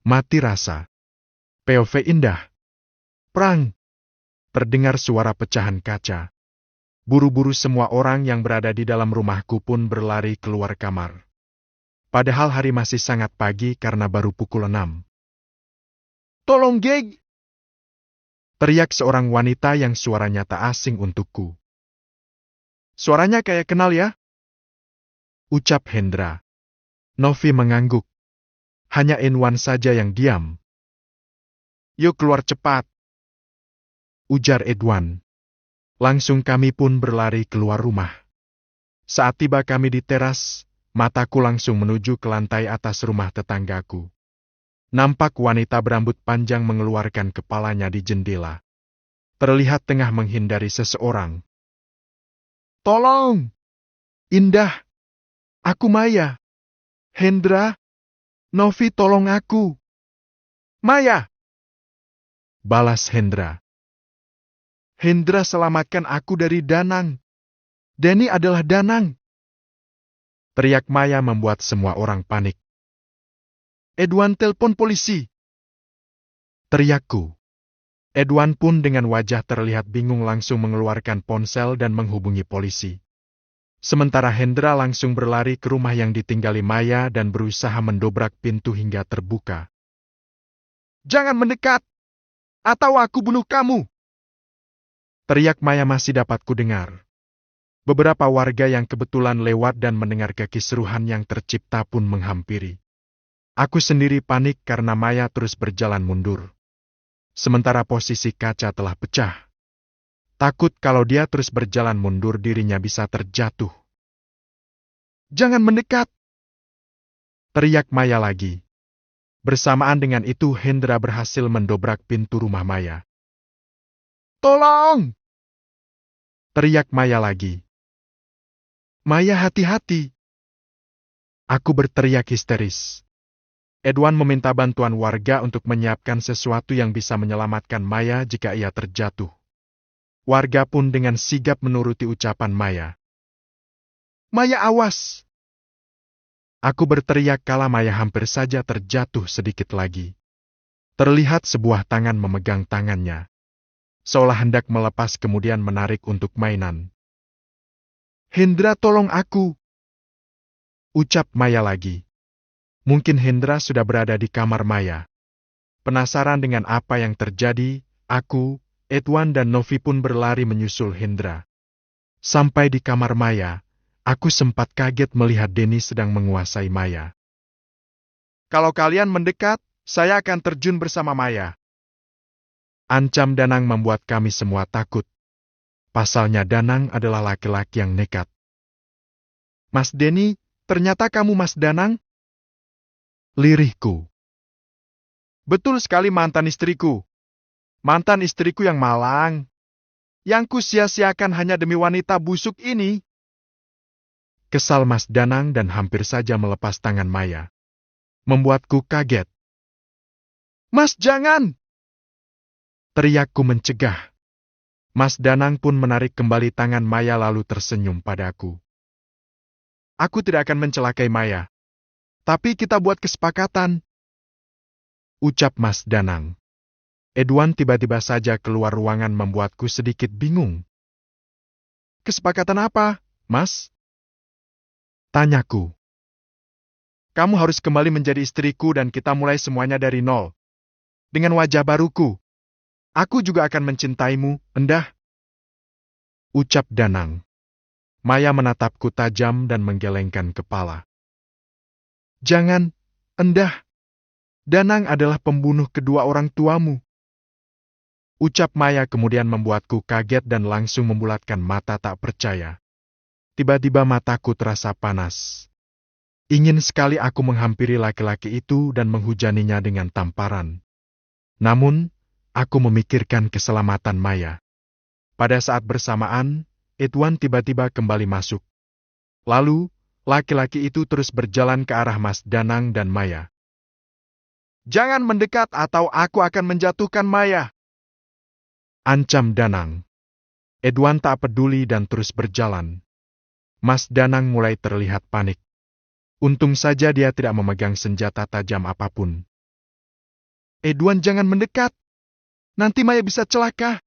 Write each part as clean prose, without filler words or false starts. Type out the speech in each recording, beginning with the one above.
Mati rasa. POV indah. Prang. Terdengar suara pecahan kaca. Buru-buru semua orang yang berada di dalam rumahku pun berlari keluar kamar. Padahal hari masih sangat pagi karena baru pukul 6. "Tolong, Geg!" teriak seorang wanita yang suaranya tak asing untukku. "Suaranya kayak kenal ya?" ucap Hendra. Novi mengangguk. Hanya Inwan saja yang diam. "Yuk keluar cepat," ujar Edwan. Langsung kami pun berlari keluar rumah. Saat tiba kami di teras, mataku langsung menuju ke lantai atas rumah tetanggaku. Nampak wanita berambut panjang mengeluarkan kepalanya di jendela. Terlihat tengah menghindari seseorang. "Tolong! Indah! Aku Maya! Hendra! Novi, tolong aku!" "Maya!" balas Hendra. "Hendra, selamatkan aku dari Danang. Denny adalah Danang!" Teriak Maya membuat semua orang panik. "Edwan, telepon polisi!" teriakku. Edwan pun dengan wajah terlihat bingung langsung mengeluarkan ponsel dan menghubungi polisi. Sementara Hendra langsung berlari ke rumah yang ditinggali Maya dan berusaha mendobrak pintu hingga terbuka. "Jangan mendekat, atau aku bunuh kamu!" teriak Maya masih dapat kudengar. Beberapa warga yang kebetulan lewat dan mendengar kekisruhan yang tercipta pun menghampiri. Aku sendiri panik karena Maya terus berjalan mundur. Sementara posisi kaca telah pecah. Takut kalau dia terus berjalan mundur dirinya bisa terjatuh. "Jangan mendekat!" teriak Maya lagi. Bersamaan dengan itu Hendra berhasil mendobrak pintu rumah Maya. "Tolong!" teriak Maya lagi. "Maya, hati-hati!" Aku berteriak histeris. Edwan meminta bantuan warga untuk menyiapkan sesuatu yang bisa menyelamatkan Maya jika ia terjatuh. Warga pun dengan sigap menuruti ucapan Maya. "Maya, awas!" Aku berteriak kala Maya hampir saja terjatuh sedikit lagi. Terlihat sebuah tangan memegang tangannya. Seolah hendak melepas kemudian menarik untuk mainan. "Hendra, tolong aku!" ucap Maya lagi. Mungkin Hendra sudah berada di kamar Maya. Penasaran dengan apa yang terjadi, aku, Edwan dan Novi pun berlari menyusul Hendra. Sampai di kamar Maya, aku sempat kaget melihat Denny sedang menguasai Maya. "Kalau kalian mendekat, saya akan terjun bersama Maya." Ancam Danang membuat kami semua takut. Pasalnya Danang adalah laki-laki yang nekat. "Mas Denny, ternyata kamu Mas Danang?" lirihku. "Betul sekali, mantan istriku. Mantan istriku yang malang. Yang ku sia-siakan hanya demi wanita busuk ini." Kesal Mas Danang dan hampir saja melepas tangan Maya. Membuatku kaget. "Mas, jangan!" teriakku mencegah. Mas Danang pun menarik kembali tangan Maya lalu tersenyum padaku. "Aku tidak akan mencelakai Maya. Tapi kita buat kesepakatan," ucap Mas Danang. Edwan tiba-tiba saja keluar ruangan membuatku sedikit bingung. "Kesepakatan apa, Mas?" tanyaku. "Kamu harus kembali menjadi istriku dan kita mulai semuanya dari nol. Dengan wajah baruku. Aku juga akan mencintaimu, Endah," ucap Danang. Maya menatapku tajam dan menggelengkan kepala. "Jangan, Endah. Danang adalah pembunuh kedua orang tuamu," ucap Maya kemudian membuatku kaget dan langsung membulatkan mata tak percaya. Tiba-tiba mataku terasa panas. Ingin sekali aku menghampiri laki-laki itu dan menghujaninya dengan tamparan. Namun, aku memikirkan keselamatan Maya. Pada saat bersamaan, Edwan tiba-tiba kembali masuk. Lalu, laki-laki itu terus berjalan ke arah Mas Danang dan Maya. "Jangan mendekat atau aku akan menjatuhkan Maya," ancam Danang. Edwan tak peduli dan terus berjalan. Mas Danang mulai terlihat panik. Untung saja dia tidak memegang senjata tajam apapun. Edwan, jangan mendekat. Nanti Maya bisa celaka.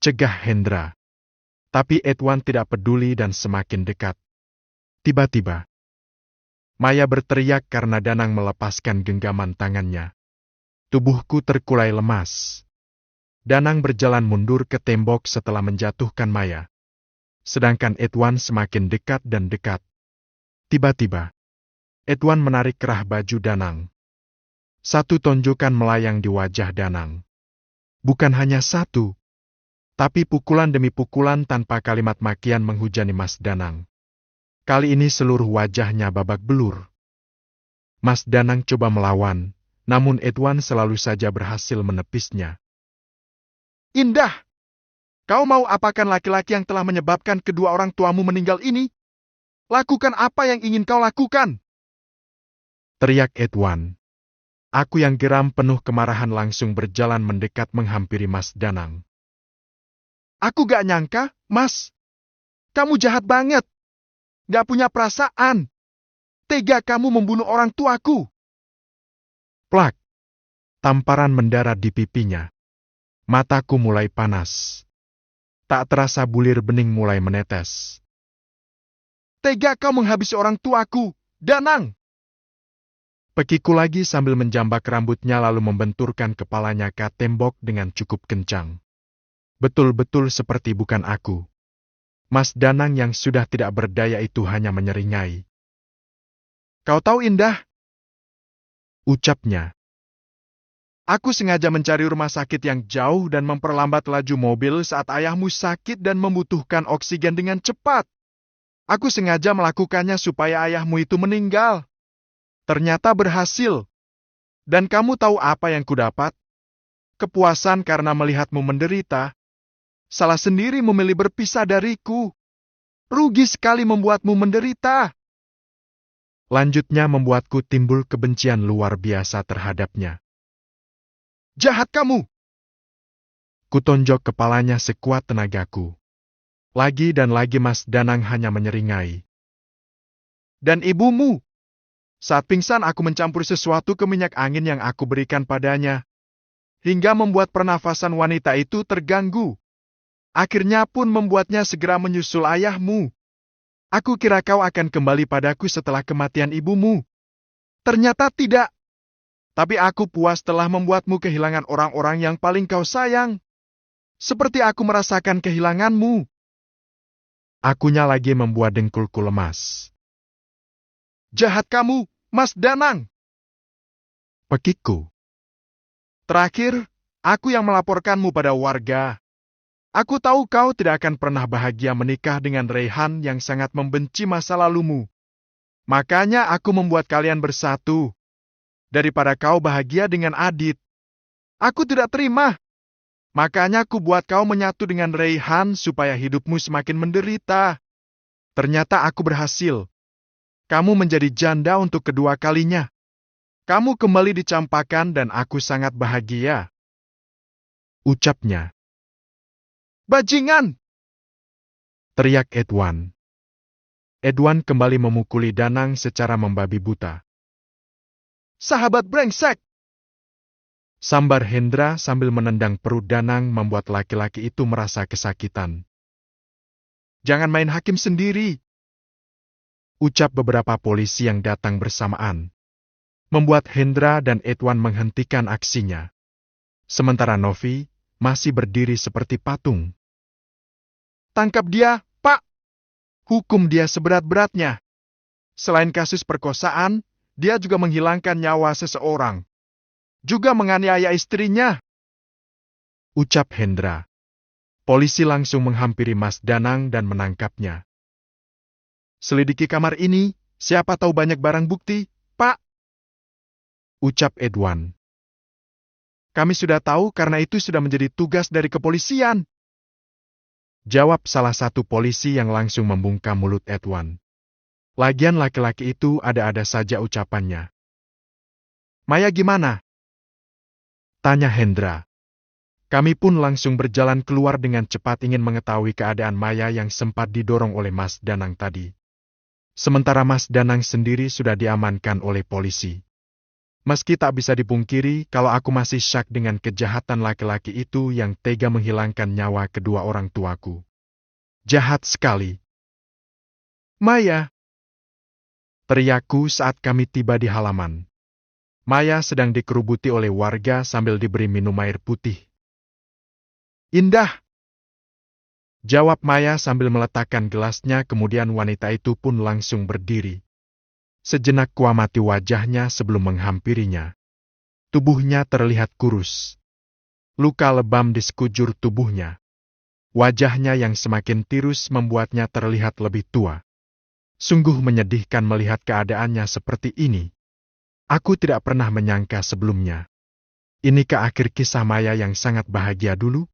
Cegah Hendra. Tapi Edwan tidak peduli dan semakin dekat. Tiba-tiba, Maya berteriak karena Danang melepaskan genggaman tangannya. Tubuhku terkulai lemas. Danang berjalan mundur ke tembok setelah menjatuhkan Maya. Sedangkan Edwan semakin dekat dan dekat. Tiba-tiba, Edwan menarik kerah baju Danang. Satu tonjokan melayang di wajah Danang. Bukan hanya satu, tapi pukulan demi pukulan tanpa kalimat makian menghujani Mas Danang. Kali ini seluruh wajahnya babak belur. Mas Danang coba melawan, namun Edwan selalu saja berhasil menepisnya. Indah! Kau mau apakan laki-laki yang telah menyebabkan kedua orang tuamu meninggal ini? Lakukan apa yang ingin kau lakukan! Teriak Edwan. Aku yang geram penuh kemarahan langsung berjalan mendekat menghampiri Mas Danang. Aku gak nyangka, Mas. Kamu jahat banget. Gak punya perasaan. Tega kamu membunuh orang tuaku. Plak. Tamparan mendarat di pipinya. Mataku mulai panas. Tak terasa bulir bening mulai menetes. Tega kau menghabisi orang tuaku, Danang! Pekiku lagi sambil menjambak rambutnya lalu membenturkan kepalanya ke tembok dengan cukup kencang. Betul-betul seperti bukan aku. Mas Danang yang sudah tidak berdaya itu hanya menyeringai. Kau tahu Indah? Ucapnya. Aku sengaja mencari rumah sakit yang jauh dan memperlambat laju mobil saat ayahmu sakit dan membutuhkan oksigen dengan cepat. Aku sengaja melakukannya supaya ayahmu itu meninggal. Ternyata berhasil. Dan kamu tahu apa yang kudapat? Kepuasan karena melihatmu menderita. Salah sendiri memilih berpisah dariku. Rugi sekali membuatmu menderita. Lanjutnya membuatku timbul kebencian luar biasa terhadapnya. Jahat kamu! Kutonjok kepalanya sekuat tenagaku. Lagi dan lagi Mas Danang hanya menyeringai. Dan ibumu? Saat pingsan aku mencampur sesuatu ke minyak angin yang aku berikan padanya. Hingga membuat pernafasan wanita itu terganggu. Akhirnya pun membuatnya segera menyusul ayahmu. Aku kira kau akan kembali padaku setelah kematian ibumu. Ternyata tidak. Tapi aku puas telah membuatmu kehilangan orang-orang yang paling kau sayang. Seperti aku merasakan kehilanganmu. Akunya lagi membuat dengkulku lemas. Jahat kamu, Mas Danang! Pekikku. Terakhir, aku yang melaporkanmu pada warga. Aku tahu kau tidak akan pernah bahagia menikah dengan Raihan yang sangat membenci masa lalumu. Makanya aku membuat kalian bersatu. Daripada kau bahagia dengan Adit. Aku tidak terima. Makanya aku buat kau menyatu dengan Raihan supaya hidupmu semakin menderita. Ternyata aku berhasil. Kamu menjadi janda untuk kedua kalinya. Kamu kembali dicampakan dan aku sangat bahagia. Ucapnya. Bajingan! Teriak Edwan. Edwan kembali memukuli Danang secara membabi buta. Sahabat brengsek! Sambar Hendra sambil menendang perut Danang membuat laki-laki itu merasa kesakitan. Jangan main hakim sendiri. Ucap beberapa polisi yang datang bersamaan. Membuat Hendra dan Edwan menghentikan aksinya. Sementara Novi masih berdiri seperti patung. Tangkap dia, Pak! Hukum dia seberat-beratnya. Selain kasus perkosaan, dia juga menghilangkan nyawa seseorang. Juga menganiaya istrinya. Ucap Hendra. Polisi langsung menghampiri Mas Danang dan menangkapnya. Selidiki kamar ini, siapa tahu banyak barang bukti, Pak. Ucap Edwan. Kami sudah tahu karena itu sudah menjadi tugas dari kepolisian. Jawab salah satu polisi yang langsung membungkam mulut Edwan. Lagian laki-laki itu ada-ada saja ucapannya. Maya gimana? Tanya Hendra. Kami pun langsung berjalan keluar dengan cepat ingin mengetahui keadaan Maya yang sempat didorong oleh Mas Danang tadi. Sementara Mas Danang sendiri sudah diamankan oleh polisi. Meski tak bisa dipungkiri kalau aku masih syak dengan kejahatan laki-laki itu yang tega menghilangkan nyawa kedua orang tuaku. Jahat sekali. Maya! Teriakku saat kami tiba di halaman. Maya sedang dikerubuti oleh warga sambil diberi minum air putih. Indah! Jawab Maya sambil meletakkan gelasnya, kemudian wanita itu pun langsung berdiri. Sejenak kuamati wajahnya sebelum menghampirinya. Tubuhnya terlihat kurus. Luka lebam di sekujur tubuhnya. Wajahnya yang semakin tirus membuatnya terlihat lebih tua. Sungguh menyedihkan melihat keadaannya seperti ini. Aku tidak pernah menyangka sebelumnya. Inikah akhir kisah Maya yang sangat bahagia dulu?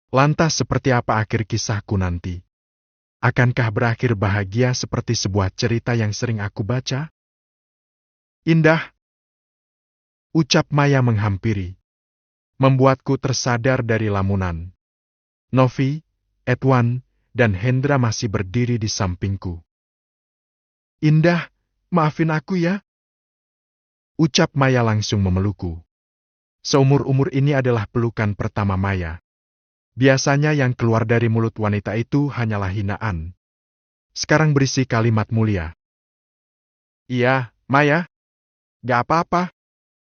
Lantas seperti apa akhir kisahku nanti? Akankah berakhir bahagia seperti sebuah cerita yang sering aku baca? Indah! Ucap Maya menghampiri. Membuatku tersadar dari lamunan. Novi, Edwan, dan Hendra masih berdiri di sampingku. Indah, maafin aku ya. Ucap Maya langsung memelukku. Seumur-umur ini adalah pelukan pertama Maya. Biasanya yang keluar dari mulut wanita itu hanyalah hinaan. Sekarang berisi kalimat mulia. Iya, Maya. Gak apa-apa.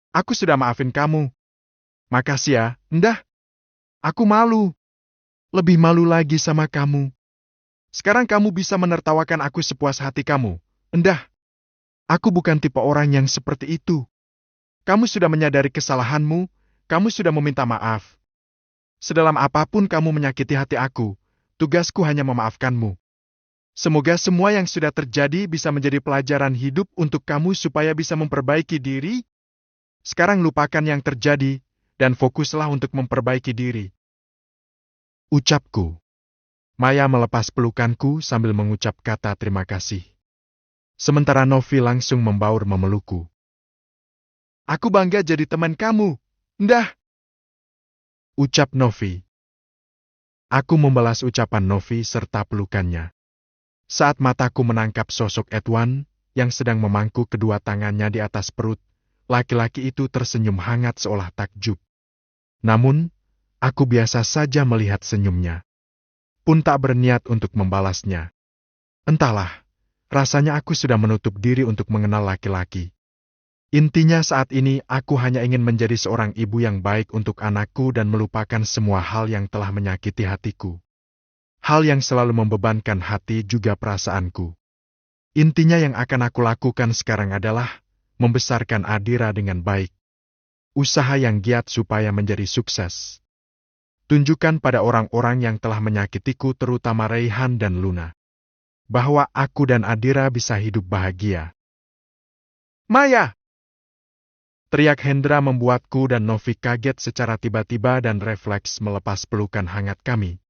Aku sudah maafin kamu. Makasih ya, Indah. Aku malu. Lebih malu lagi sama kamu. Sekarang kamu bisa menertawakan aku sepuas hati kamu, Indah. Aku bukan tipe orang yang seperti itu. Kamu sudah menyadari kesalahanmu, kamu sudah meminta maaf. Sedalam apapun kamu menyakiti hati aku, tugasku hanya memaafkanmu. Semoga semua yang sudah terjadi bisa menjadi pelajaran hidup untuk kamu supaya bisa memperbaiki diri. Sekarang lupakan yang terjadi, dan fokuslah untuk memperbaiki diri. Ucapku. Maya melepas pelukanku sambil mengucap kata terima kasih. Sementara Novi langsung membaur memelukku. Aku bangga jadi teman kamu, Indah. Ucap Novi. Aku membalas ucapan Novi serta pelukannya. Saat mataku menangkap sosok Edwan, yang sedang memangku kedua tangannya di atas perut, laki-laki itu tersenyum hangat seolah takjub. Namun, aku biasa saja melihat senyumnya. Pun tak berniat untuk membalasnya. Entahlah, rasanya aku sudah menutup diri untuk mengenal laki-laki. Intinya saat ini aku hanya ingin menjadi seorang ibu yang baik untuk anakku dan melupakan semua hal yang telah menyakiti hatiku. Hal yang selalu membebankan hati juga perasaanku. Intinya yang akan aku lakukan sekarang adalah membesarkan Adira dengan baik. Usaha yang giat supaya menjadi sukses. Tunjukkan pada orang-orang yang telah menyakitiku terutama Raihan dan Luna. Bahwa aku dan Adira bisa hidup bahagia. Maya! Teriak Hendra membuatku dan Novi kaget secara tiba-tiba dan refleks melepas pelukan hangat kami.